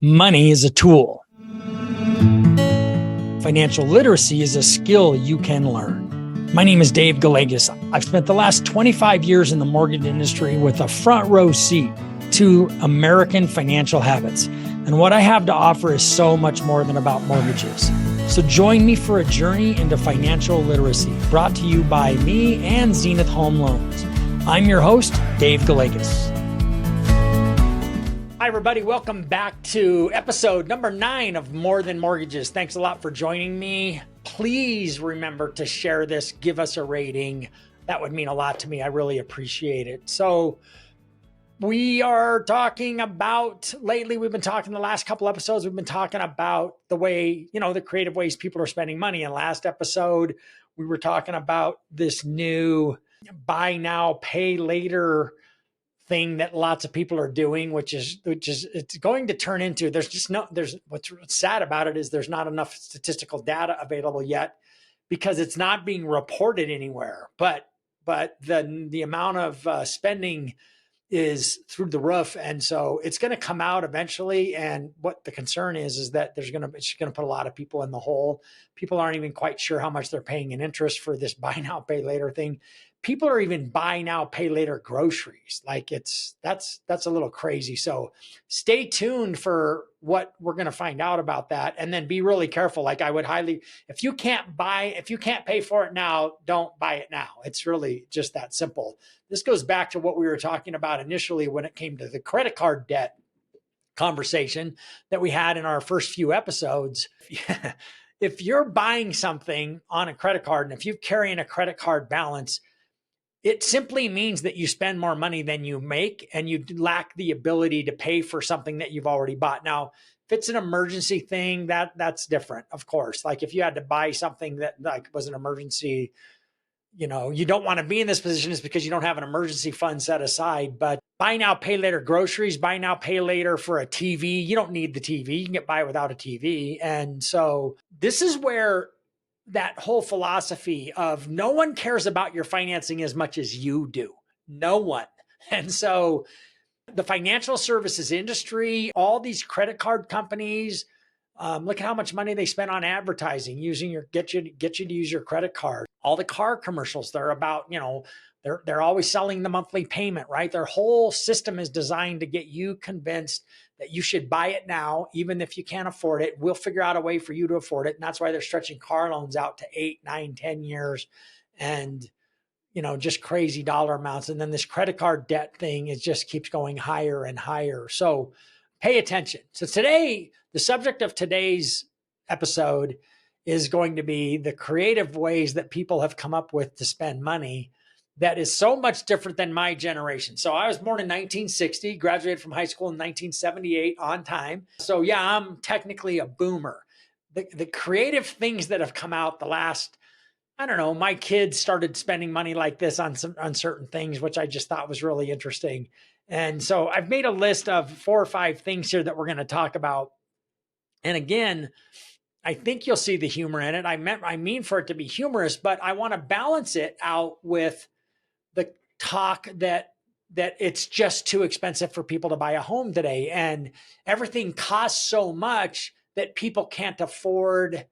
Money is a tool. Financial literacy is a skill you can learn. My name is Dave Gallegos. I've spent the last 25 years in the mortgage industry with a front row seat to American financial habits. And what I have to offer is so much more than about mortgages. So join me for a journey into financial literacy, brought to you by me and Zenith Home Loans. I'm your host, Dave Gallegos. Hi, everybody. Welcome back to episode number 9 of More Than Mortgages. Thanks a lot for joining me. Please remember to share this, give us a rating. That would mean a lot to me. I really appreciate it. So we are talking about, lately we've been talking the last couple episodes, we've been talking about the way, the creative ways people are spending money. In last episode, we were talking about this new buy now, pay later thing that lots of people are doing, which is it's going to turn into, what's sad about it is there's not enough statistical data available yet because it's not being reported anywhere. But the amount of spending is through the roof. And so it's going to come out eventually. And what the concern is that it's going to put a lot of people in the hole. People aren't even quite sure how much they're paying in interest for this buy now, pay later thing. People are even buy now, pay later groceries. Like that's a little crazy. So stay tuned for what we're going to find out about that. And then be really careful. Like I would highly, if you can't pay for it now, don't buy it now. It's really just that simple. This goes back to what we were talking about initially when it came to the credit card debt conversation that we had in our first few episodes. If you're buying something on a credit card and if you're carrying a credit card balance, it simply means that you spend more money than you make and you lack the ability to pay for something that you've already bought. Now, if it's an emergency thing, that's different, of course. Like if you had to buy something that was an emergency, you don't want to be in this position is because you don't have an emergency fund set aside. But buy now, pay later groceries, buy now, pay later for a TV. You don't need the TV. You can get by without a TV. And so this is where that whole philosophy of no one cares about your financing as much as you do. No one. And so the financial services industry, all these credit card companies, look at how much money they spend on advertising, get you to use your credit card. All the car commercials, they're about, they're always selling the monthly payment, right? Their whole system is designed to get you convinced that you should buy it now, even if you can't afford it. We'll figure out a way for you to afford it. And that's why they're stretching car loans out to 8, 9, 10 years and, just crazy dollar amounts. And then this credit card debt thing, it just keeps going higher and higher. So pay attention. So today, the subject of today's episode is going to be the creative ways that people have come up with to spend money that is so much different than my generation. So I was born in 1960, graduated from high school in 1978 on time. So yeah, I'm technically a boomer. The creative things that have come out the last, I don't know, my kids started spending money like this on certain things, which I just thought was really interesting. And so I've made a list of 4 or 5 things here that we're going to talk about. And again, I think you'll see the humor in it. I mean for it to be humorous, but I want to balance it out with the talk that it's just too expensive for people to buy a home today. And everything costs so much that people can't afford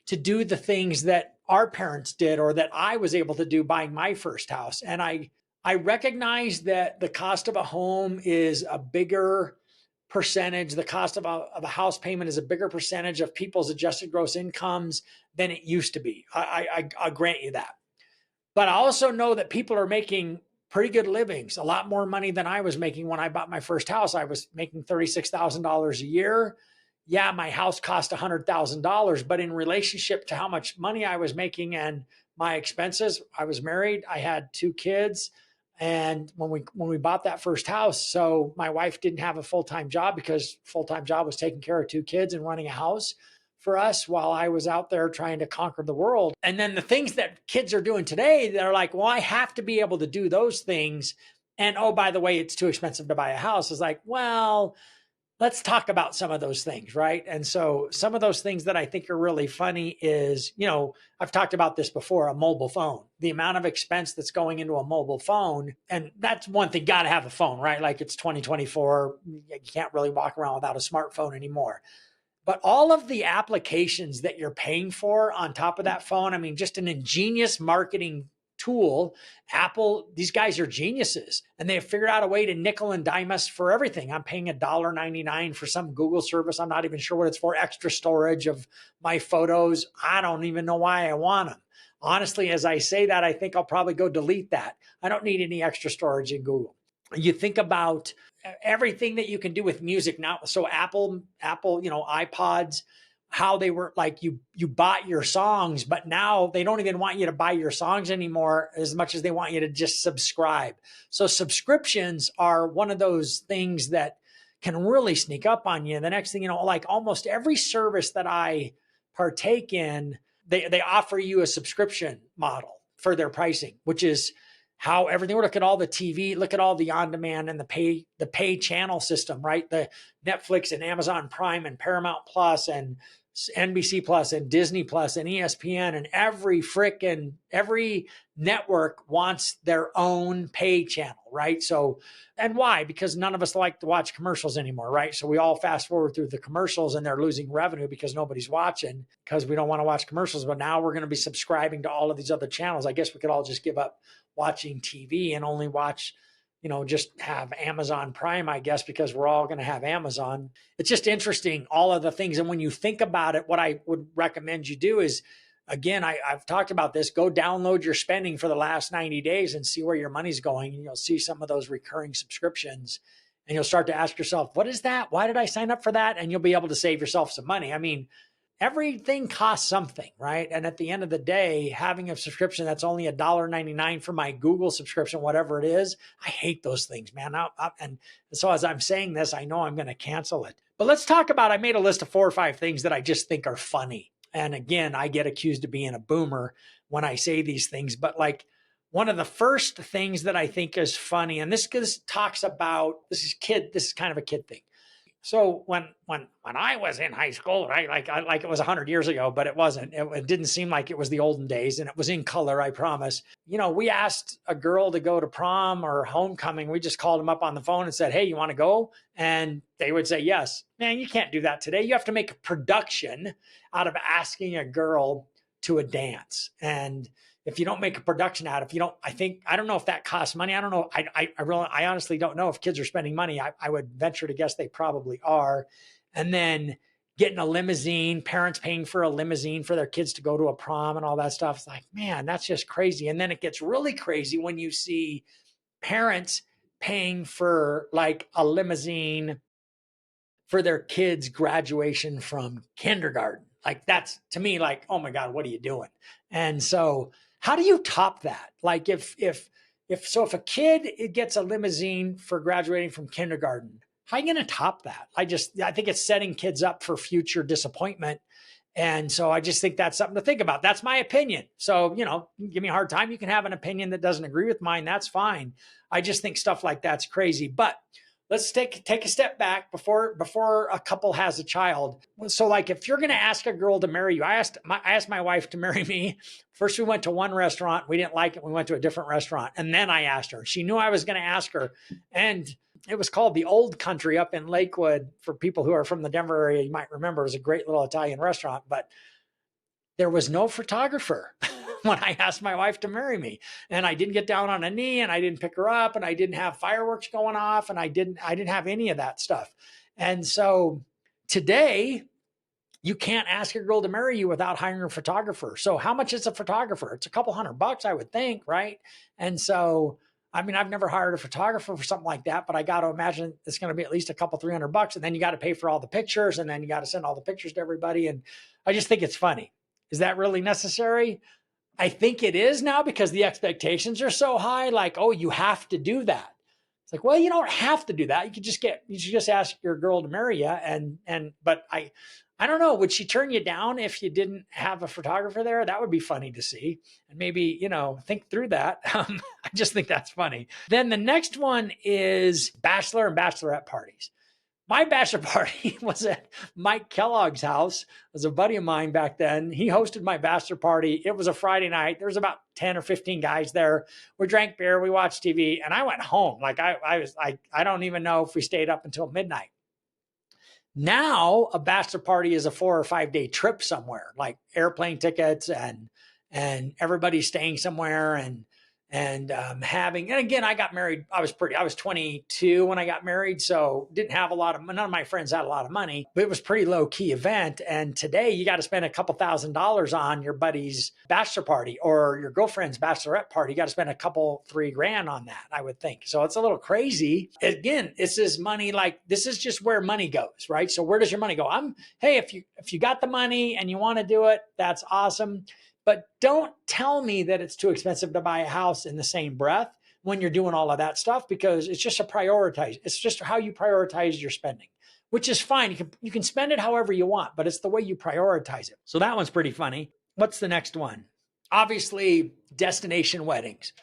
to do the things that our parents did or that I was able to do buying my first house. And I recognize that the cost of a home is a bigger percentage. The cost of a house payment is a bigger percentage of people's adjusted gross incomes than it used to be. I grant you that. But I also know that people are making pretty good livings, a lot more money than I was making when I bought my first house. I was making $36,000 a year. Yeah, my house cost $100,000, but in relationship to how much money I was making and my expenses, I was married, I had 2 kids. And when we bought that first house, so my wife didn't have a full-time job because full-time job was taking care of 2 kids and running a house for us while I was out there trying to conquer the world. And then the things that kids are doing today, they're like, well, I have to be able to do those things. And oh, by the way, it's too expensive to buy a house. It's like, well, let's talk about some of those things, right? And so some of those things that I think are really funny is, I've talked about this before, a mobile phone, the amount of expense that's going into a mobile phone. And that's one thing, got to have a phone, right? Like it's 2024. You can't really walk around without a smartphone anymore. But all of the applications that you're paying for on top of that phone, I mean, just an ingenious marketing tool. Apple, these guys are geniuses, and they have figured out a way to nickel and dime us for everything. I'm paying $1.99 for some Google service. I'm not even sure what it's for, extra storage of my photos. I don't even know why I want them. Honestly, as I say that, I think I'll probably go delete that. I don't need any extra storage in Google. You think about everything that you can do with music now. So Apple, iPods, how they were like you bought your songs, but now they don't even want you to buy your songs anymore as much as they want you to just subscribe. So subscriptions are one of those things that can really sneak up on you. The next thing you know, like almost every service that I partake in, they offer you a subscription model for their pricing, which is how everything. Look at all the TV, look at all the on-demand and the pay channel system, right? The Netflix and Amazon Prime and Paramount Plus and NBC Plus and Disney Plus and ESPN and every network wants their own pay channel, right? So, and why? Because none of us like to watch commercials anymore, right? So we all fast forward through the commercials and they're losing revenue because nobody's watching because we don't want to watch commercials. But now we're going to be subscribing to all of these other channels. I guess we could all just give up watching TV and only watch, just have Amazon Prime, I guess, because we're all going to have Amazon. It's just interesting, all of the things. And when you think about it, what I would recommend you do is, again, I've talked about this, go download your spending for the last 90 days and see where your money's going. And you'll see some of those recurring subscriptions and you'll start to ask yourself, what is that? Why did I sign up for that? And you'll be able to save yourself some money. I mean, everything costs something, right? And at the end of the day, having a subscription that's only $1.99 for my Google subscription, whatever it is, I hate those things, man. And so as I'm saying this, I know I'm going to cancel it. But let's talk about, I made a list of 4 or 5 things that I just think are funny. And again, I get accused of being a boomer when I say these things, but like one of the first things that I think is funny, and this talks about, this is kind of a kid thing. So when I was in high school, right, like it was 100 years ago, but it wasn't. It didn't seem like it was the olden days, and it was in color, I promise. We asked a girl to go to prom or homecoming. We just called them up on the phone and said, "Hey, you want to go?" And they would say yes. Man, you can't do that today. You have to make a production out of asking a girl to a dance. And if you don't make a production out, I don't know if that costs money. I don't know. I honestly don't know if kids are spending money. I would venture to guess they probably are. And then getting a limousine, parents paying for a limousine for their kids to go to a prom and all that stuff. It's like, man, that's just crazy. And then it gets really crazy when you see parents paying for like a limousine for their kids' graduation from kindergarten. Like that's, to me, like, oh my God, what are you doing? And so how do you top that? Like if a kid gets a limousine for graduating from kindergarten, how are you going to top that? I think it's setting kids up for future disappointment. And so I just think that's something to think about. That's my opinion. So, give me a hard time. You can have an opinion that doesn't agree with mine. That's fine. I just think stuff like that's crazy. But let's take a step back before a couple has a child. So like if you're going to ask a girl to marry you, I asked my wife to marry me. First, we went to one restaurant. We didn't like it. We went to a different restaurant. And then I asked her. She knew I was going to ask her. And it was called the Old Country up in Lakewood. For people who are from the Denver area, you might remember it was a great little Italian restaurant. But there was no photographer when I asked my wife to marry me. And I didn't get down on a knee and I didn't pick her up and I didn't have fireworks going off and I didn't have any of that stuff. And so today you can't ask a girl to marry you without hiring a photographer. So how much is a photographer? It's a couple $100, I would think, right? And so, I mean, I've never hired a photographer for something like that, but I got to imagine it's going to be at least a couple $300. And then you got to pay for all the pictures and then you got to send all the pictures to everybody. And I just think it's funny. Is that really necessary? I think it is now because the expectations are so high. Like, oh, you have to do that. It's like, well, you don't have to do that. You should just ask your girl to marry you. But I don't know. Would she turn you down if you didn't have a photographer there? That would be funny to see. And maybe, think through that. I just think that's funny. Then the next one is Bachelor and Bachelorette parties. My bachelor party was at Mike Kellogg's house. It was a buddy of mine back then. He hosted my bachelor party. It was a Friday night. There was about 10 or 15 guys there. We drank beer, we watched TV, and I went home. Like I don't even know if we stayed up until midnight. Now a bachelor party is a 4 or 5 day trip somewhere, like airplane tickets and everybody's staying somewhere and having, and again, I got married. I was 22 when I got married. So didn't have none of my friends had a lot of money, but it was pretty low key event. And today you got to spend a couple $1,000s on your buddy's bachelor party or your girlfriend's bachelorette party. You got to spend a couple, $3,000 on that, I would think. So it's a little crazy. Again, this is money. Like this is just where money goes, right? So where does your money go? Hey, if you got the money and you want to do it, that's awesome. But don't tell me that it's too expensive to buy a house in the same breath when you're doing all of that stuff, because it's just it's just how you prioritize your spending, which is fine. You can spend it however you want, but it's the way you prioritize it. So that one's pretty funny. What's the next one? Obviously, destination weddings.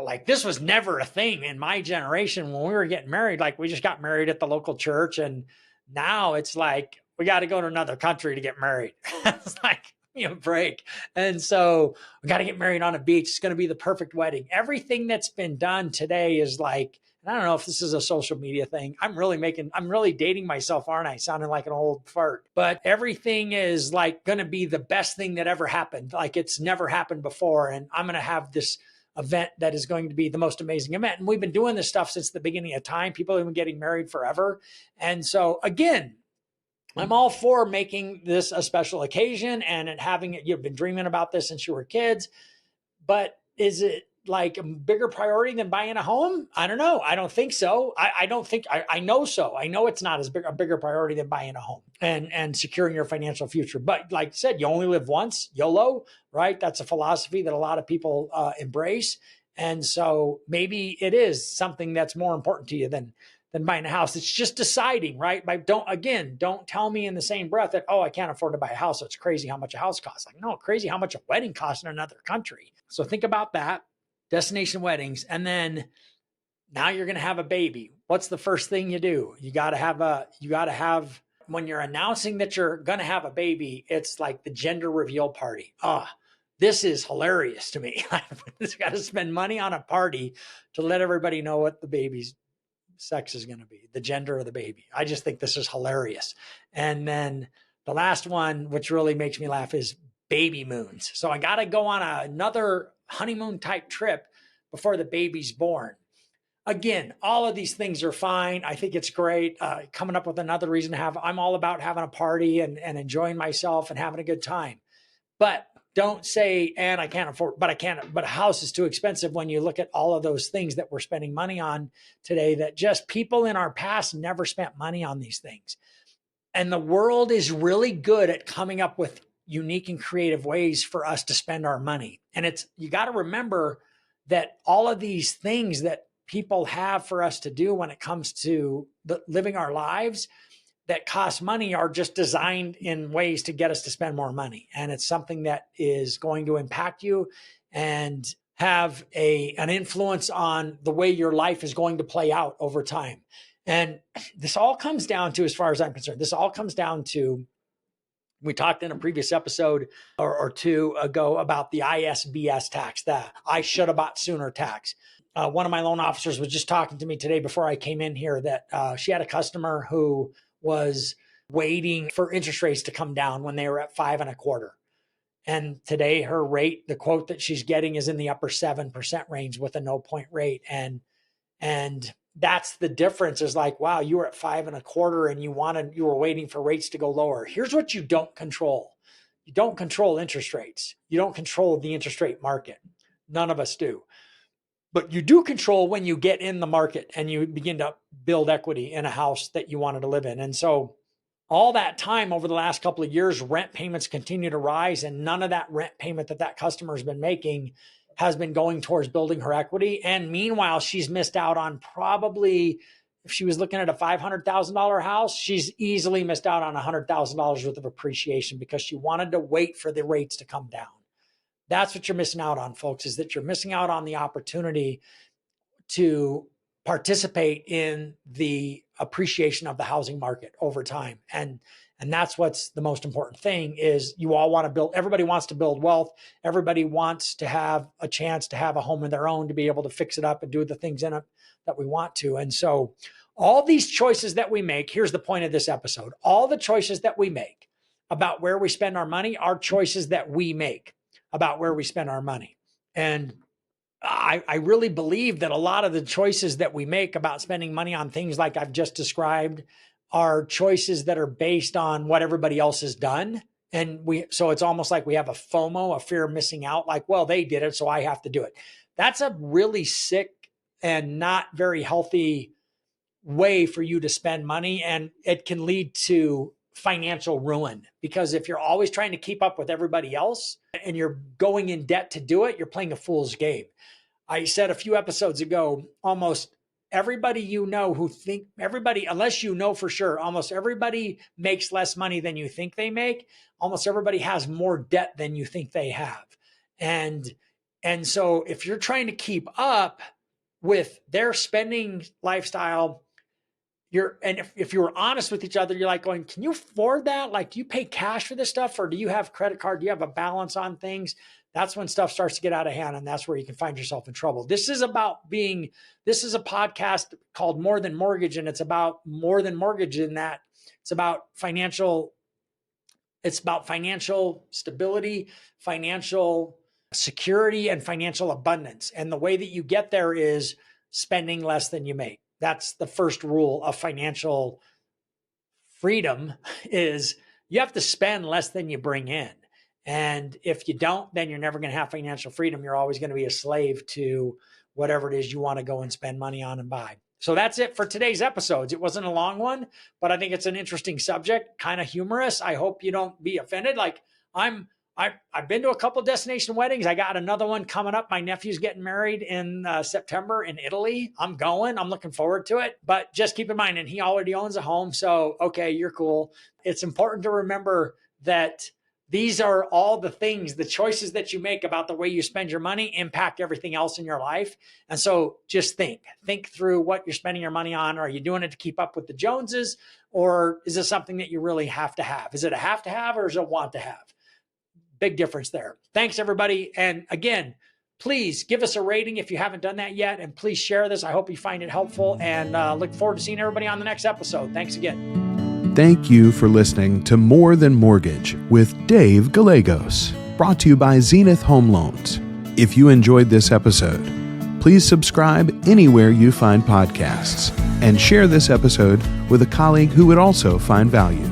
Like this was never a thing in my generation when we were getting married. Like we just got married at the local church, and now it's like we got to go to another country to get married. It's like, break. And so we got to get married on a beach. It's going to be the perfect wedding. Everything that's been done today is like, and I don't know if this is a social media thing. I'm really dating myself, aren't I? Sounding like an old fart, but everything is like going to be the best thing that ever happened. Like it's never happened before. And I'm going to have this event that is going to be the most amazing event. And we've been doing this stuff since the beginning of time. People have been getting married forever. And so again, I'm all for making this a special occasion and having it. You've been dreaming about this since you were kids, but is it like a bigger priority than buying a home? I don't know. I don't think so. I don't think, I know so. I know it's not a bigger priority than buying a home and securing your financial future. But like I said, you only live once, YOLO, right? That's a philosophy that a lot of people embrace. And so maybe it is something that's more important to you than buying a house. It's just deciding, right? Don't tell me in the same breath that, oh, I can't afford to buy a house. So it's crazy how much a house costs. Like, no, crazy how much a wedding costs in another country. So think about that, destination weddings. And then now you're going to have a baby. What's the first thing you do? You got to have, when you're announcing that you're going to have a baby, it's like the gender reveal party. This is hilarious to me. I've got to spend money on a party to let everybody know what the baby's sex is going to be, the gender of the baby. I just think this is hilarious. And then the last one, which really makes me laugh, is Babymoons. So I got to go on another honeymoon type trip before the baby's born. Again, all of these things are fine. I think it's great. Coming up with another reason to I'm all about having a party and enjoying myself and having a good time. But don't say, and I can't afford, but a house is too expensive when you look at all of those things that we're spending money on today, that just people in our past never spent money on these things. And the world is really good at coming up with unique and creative ways for us to spend our money. And you got to remember that all of these things that people have for us to do when it comes to living our lives that cost money are just designed in ways to get us to spend more money. And it's something that is going to impact you and have an influence on the way your life is going to play out over time. And this all comes down to, as far as I'm concerned, we talked in a previous episode or two ago about the ISBS tax, the I should have bought sooner tax. One of my loan officers was just talking to me today before I came in here that she had a customer who was waiting for interest rates to come down when they were at 5.25%. And today her rate, the quote that she's getting, is in the upper 7% range with a no point rate. And that's the difference, is like, wow, you were at 5.25% and you were waiting for rates to go lower. Here's what you don't control. You don't control interest rates. You don't control the interest rate market. None of us do. But you do control when you get in the market and you begin to build equity in a house that you wanted to live in. And so all that time over the last couple of years, rent payments continue to rise, and none of that rent payment that customer has been making has been going towards building her equity. And meanwhile, she's missed out on probably, if she was looking at a $500,000 house, she's easily missed out on $100,000 worth of appreciation because she wanted to wait for the rates to come down. That's what you're missing out on, folks, is that you're missing out on the opportunity to participate in the appreciation of the housing market over time. And that's what's the most important thing is you all want to build, everybody wants to build wealth. Everybody wants to have a chance to have a home of their own, to be able to fix it up and do the things in it that we want to. And so all these choices that we make, here's the point of this episode. All the choices that we make about where we spend our money are choices that we make about where we spend our money. And I really believe that a lot of the choices that we make about spending money on things like I've just described are choices that are based on what everybody else has done. And so it's almost like we have a FOMO, a fear of missing out, like, well, they did it, so I have to do it. That's a really sick and not very healthy way for you to spend money. And it can lead to financial ruin, because if you're always trying to keep up with everybody else and you're going in debt to do it, you're playing a fool's game. I said a few episodes ago, almost everybody you know unless you know for sure, almost everybody makes less money than you think they make. Almost everybody has more debt than you think they have. And so if you're trying to keep up with their spending lifestyle, if you were honest with each other, you're like going, can you afford that? Like, do you pay cash for this stuff, or do you have credit card? Do you have a balance on things? That's when stuff starts to get out of hand, and that's where you can find yourself in trouble. This is a podcast called More Than Mortgage, and it's about more than mortgage in that it's about financial stability, financial security, and financial abundance. And the way that you get there is spending less than you make. That's the first rule of financial freedom, is you have to spend less than you bring in. And if you don't, then you're never going to have financial freedom. You're always going to be a slave to whatever it is you want to go and spend money on and buy. So that's it for today's episodes. It wasn't a long one, but I think it's an interesting subject, kind of humorous. I hope you don't be offended. Like I've been to a couple destination weddings. I got another one coming up. My nephew's getting married in September in Italy. I'm going. I'm looking forward to it. But just keep in mind, and he already owns a home. So, okay, you're cool. It's important to remember that these are all the things, the choices that you make about the way you spend your money impact everything else in your life. And so just think through what you're spending your money on. Are you doing it to keep up with the Joneses, or is it something that you really have to have? Is it a have to have, or is it a want to have? Big difference there. Thanks, everybody. And again, please give us a rating if you haven't done that yet. And please share this. I hope you find it helpful, and look forward to seeing everybody on the next episode. Thanks again. Thank you for listening to More Than Mortgage with Dave Gallegos, brought to you by Zenith Home Loans. If you enjoyed this episode, please subscribe anywhere you find podcasts and share this episode with a colleague who would also find value.